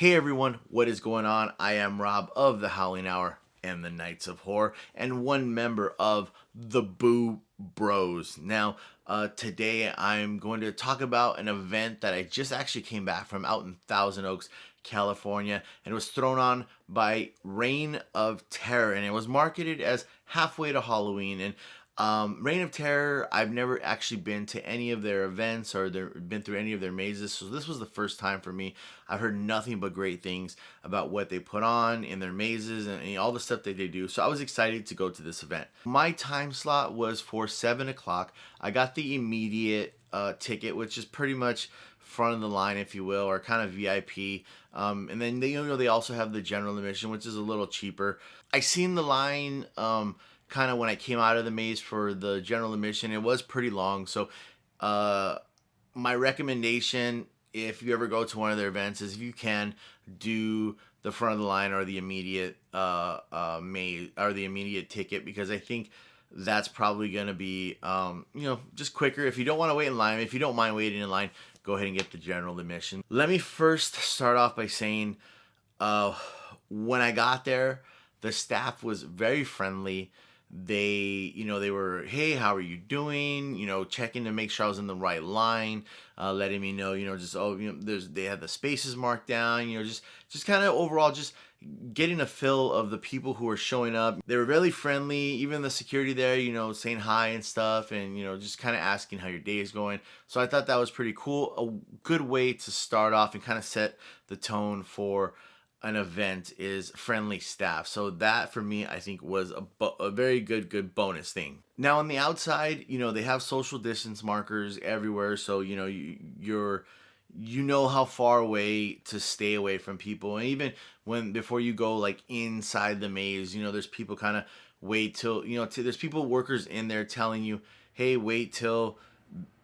Hey everyone, what is going on? I am Rob of the Howling Hour and the Knights of Horror, and one member of the Boo Bros. Now, today I'm going to talk about an event that I just actually came back from out in Thousand Oaks, California, and it was thrown on by Reign of Terror, and it was marketed as halfway to Halloween. And Reign of Terror, I've never actually been to any of their events or been through any of their mazes, so this was the first time for me. I've heard nothing but great things about what they put on in their mazes and all the stuff that they do, so I was excited to go to this event. My time slot was for 7 o'clock. I got the immediate ticket, which is pretty much front of the line, if you will, or kind of VIP. And then they also have the general admission, which is a little cheaper. I seen the line kind of when I came out of the maze for the general admission. It was pretty long, so my recommendation, if you ever go to one of their events, is if you can do the front of the line or the immediate maze or the immediate ticket, because I think that's probably going to be just quicker. If you don't want to wait in line, if you don't mind waiting in line, go ahead and get the general admission. Let me first start off by saying when I got there, the staff was very friendly. They were, hey, how are you doing? Checking to make sure I was in the right line, letting me know, they had the spaces marked down, just kind of overall, just getting a feel of the people who were showing up. They were really friendly, even the security there, saying hi and stuff, and, just kind of asking how your day is going. So I thought that was pretty cool. A good way to start off and kind of set the tone for an event is friendly staff. So that for me, I think, was a very good bonus thing. Now on the outside, they have social distance markers everywhere, so you know how far away to stay away from people. And even before you go like inside the maze, there's people kind of wait till there's people, workers in there telling you, hey, wait till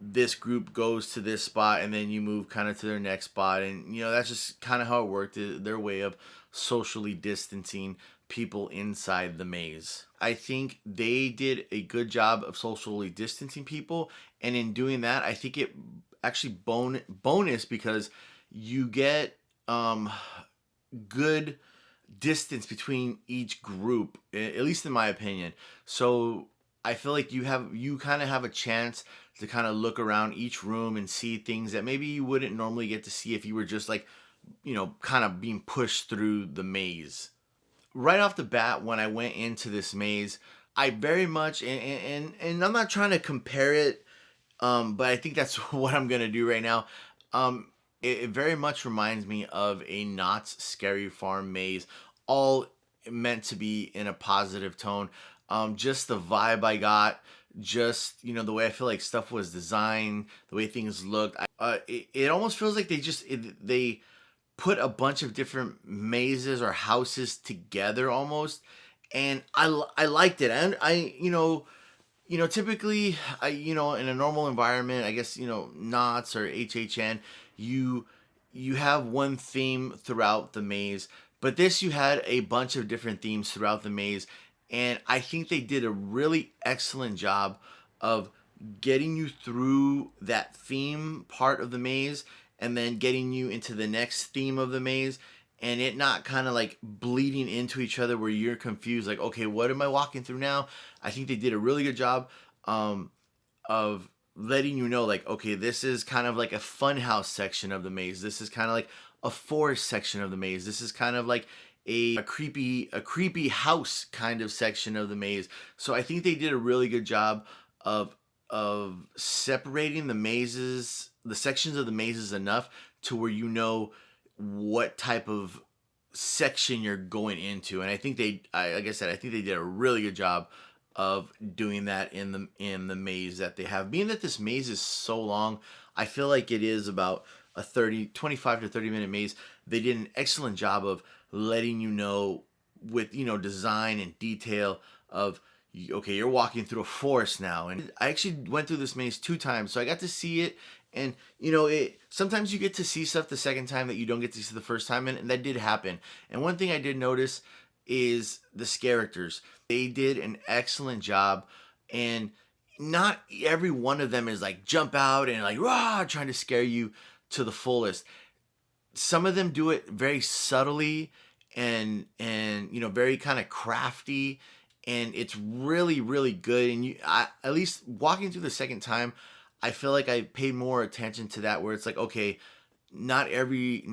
this group goes to this spot, and then you move kind of to their next spot. And that's just kind of how it worked, their way of socially distancing people inside the maze. I think they did a good job of socially distancing people, and in doing that, I think it actually bonus, because you get good distance between each group, at least in my opinion. So I feel like you kind of have a chance to kind of look around each room and see things that maybe you wouldn't normally get to see if you were just like, kind of being pushed through the maze. Right off the bat, when I went into this maze, I very much, and I'm not trying to compare it, but I think that's what I'm going to do right now. It very much reminds me of a Knott's Scary Farm maze, all meant to be in a positive tone. Just the vibe I got, just the way I feel like stuff was designed, the way things looked, it almost feels like they put a bunch of different mazes or houses together almost, and I liked it. And typically, in a normal environment, I guess, Knott's or HHN, you have one theme throughout the maze, but this, you had a bunch of different themes throughout the maze. And I think they did a really excellent job of getting you through that theme part of the maze, and then getting you into the next theme of the maze, and it not kind of like bleeding into each other where you're confused, like, okay, what am I walking through now? I think they did a really good job of letting you know, like, okay, this is kind of like a funhouse section of the maze. This is kind of like a forest section of the maze. This is kind of like a creepy house kind of section of the maze. So I think they did a really good job of separating the sections of the mazes enough to where what type of section you're going into. And I think like I said, I think they did a really good job of doing that in the maze that they have. Being that this maze is so long, I feel like it is about a 25 to 30 minute maze. They did an excellent job of letting you know with design and detail of, okay, you're walking through a forest now. And I actually went through this maze 2 times, so I got to see it. And sometimes you get to see stuff the second time that you don't get to see the first time, and that did happen. And one thing I did notice is the characters. They did an excellent job, and not every one of them is like jump out and like rah, trying to scare you to the fullest. some of them do it very subtly and very kind of crafty, and it's really really good. And at least walking through the second time, I feel like I paid more attention to that, where it's like, okay, not every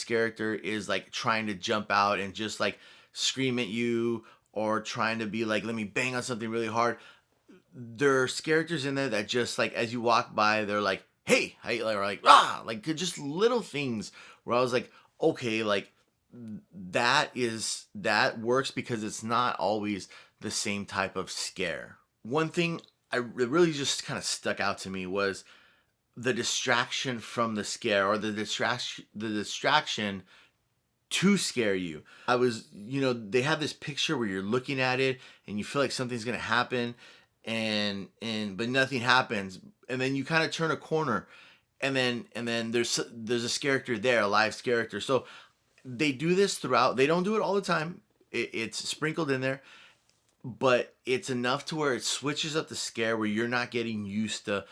character is like trying to jump out and just like scream at you, or trying to be like, let me bang on something really hard. There's characters in there that just like, as you walk by, they're like, hey, hey, or like, ah, like just little things where I was like, okay, like that works because it's not always the same type of scare. One thing it really just kind of stuck out to me was the distraction from the scare, or the distraction to scare you. They have this picture where you're looking at it and you feel like something's gonna happen, and but nothing happens, and then you kind of turn a corner, and then there's a character there, a live character. So they do this throughout. They don't do it all the time. It's sprinkled in there, but it's enough to where it switches up the scare, where you're not getting used to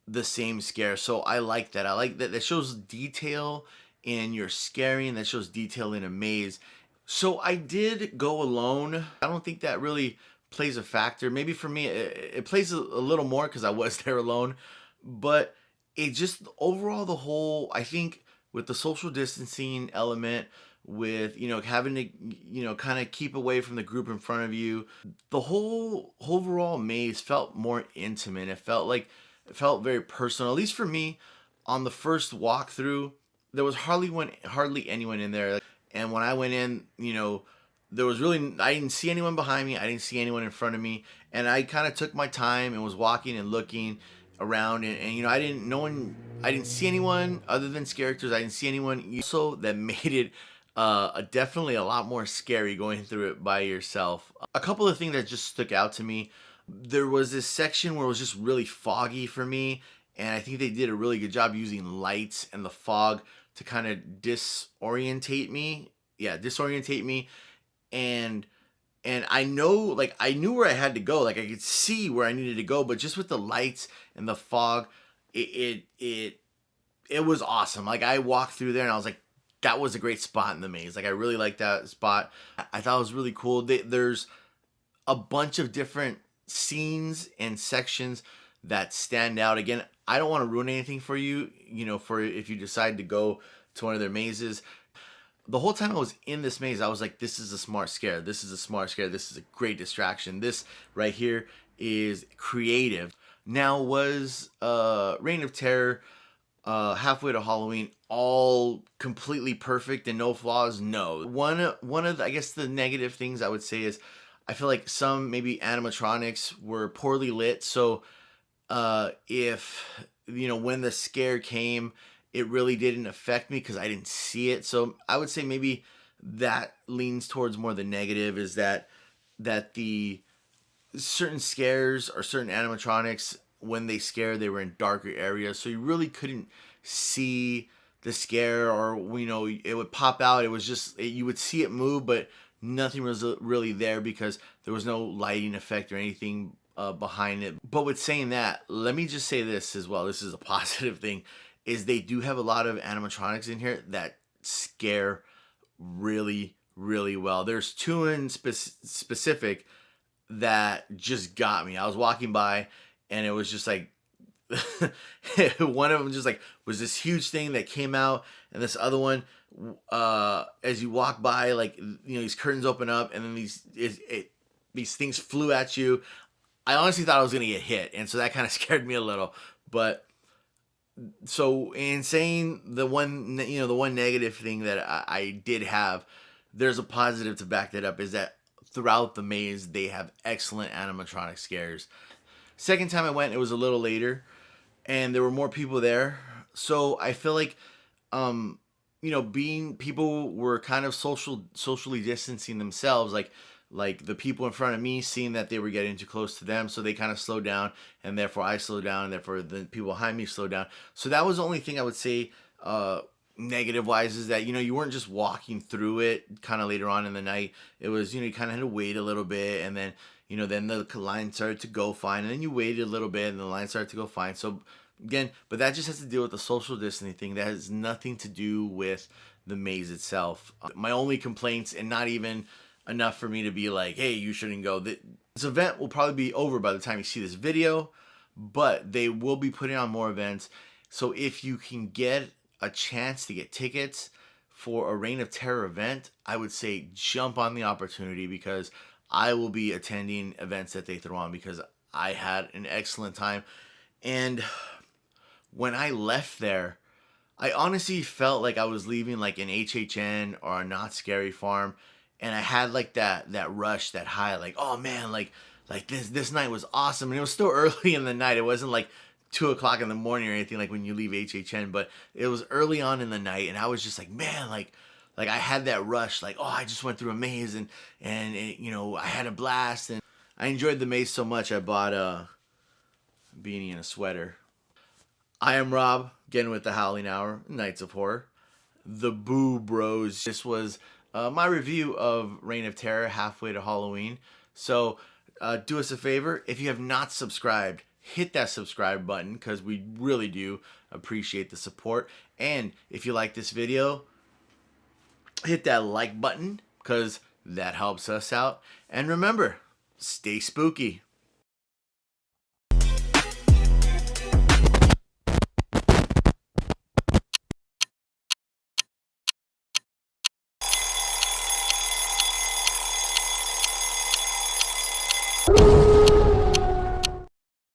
the same scare. So I like that. I like that. That shows detail in your scaring. That shows detail in a maze. So I did go alone. I don't think that really plays a factor. Maybe for me, it plays a little more because I was there alone. But it just overall, the whole, I think, with the social distancing element, with having to kind of keep away from the group in front of you, the whole overall maze felt more intimate. It felt very personal, at least for me. On the first walkthrough, there was hardly anyone in there, and when I went in, there was really, I didn't see anyone behind me, I didn't see anyone in front of me, and I kind of took my time and was walking and looking around, and I didn't see anyone other than characters. I didn't see anyone also that made it definitely a lot more scary going through it by yourself. A couple of things that just stuck out to me. There was this section where it was just really foggy for me, and I think they did a really good job using lights and the fog to kind of disorientate me. Yeah, disorientate me. And I know, like, I knew where I had to go. Like, I could see where I needed to go, but just with the lights and the fog, it was awesome. Like, I walked through there and I was like, that was a great spot in the maze. Like, I really liked that spot. I thought it was really cool. There's a bunch of different scenes and sections that stand out. Again, I don't want to ruin anything for you, for if you decide to go to one of their mazes. The whole time I was in this maze, I was like, this is a smart scare. This is a smart scare. This is a great distraction. This right here is creative. Now, was Reign of Terror, Halfway to Halloween, all completely perfect and no flaws? No. One of the, I guess, the negative things I would say is, I feel like some maybe animatronics were poorly lit. So if when the scare came, it really didn't affect me because I didn't see it. So I would say maybe that leans towards more the negative, is that the certain scares or certain animatronics, when they scare, they were in darker areas, so you really couldn't see the scare, or it would pop out. It was just, you would see it move, but nothing was really there because there was no lighting effect or anything behind it. But with saying that, let me just say this as well. This is a positive thing, is they do have a lot of animatronics in here that scare really, really well. There's two in specific that just got me. I was walking by and it was just like, one of them just like was this huge thing that came out, and this other one, as you walk by, like, these curtains open up and then these things flew at you. I honestly thought I was gonna get hit, and so that kind of scared me a little. But so, in saying the one negative thing that I did have, there's a positive to back that up, is that throughout the maze they have excellent animatronic scares. Second time I went, it was a little later, and there were more people there. So I feel like, being people were kind of socially distancing themselves, like the people in front of me, seeing that they were getting too close to them, so they kind of slowed down, and therefore I slowed down, and therefore the people behind me slowed down. So that was the only thing I would say negative wise, is that you weren't just walking through it kind of later on in the night. It was, you kind of had to wait a little bit, and then then the line started to go fine, and then you waited a little bit and the line started to go fine. So Again, but that just has to deal with the social distancing thing. That has nothing to do with the maze itself. My only complaints, and not even enough for me to be like, hey, you shouldn't go. This event will probably be over by the time you see this video, but they will be putting on more events. So if you can get a chance to get tickets for a Reign of Terror event, I would say jump on the opportunity, because I will be attending events that they throw on, because I had an excellent time. And when I left there, I honestly felt like I was leaving like an HHN or a Not Scary Farm, and I had like that rush, that high, like, oh man, like this night was awesome. And it was still early in the night. It wasn't like 2 o'clock in the morning or anything like when you leave HHN, but it was early on in the night, and I was just like, man, like I had that rush, like, oh, I just went through a maze, and it, I had a blast, and I enjoyed the maze so much I bought a beanie and a sweater. I am Rob, again with the Howling Hour, Nights of Horror, the Boo Bros. This was my review of Reign of Terror, halfway to Halloween. So do us a favor, if you have not subscribed, hit that subscribe button, because we really do appreciate the support. And if you like this video, hit that like button, because that helps us out. And remember, stay spooky.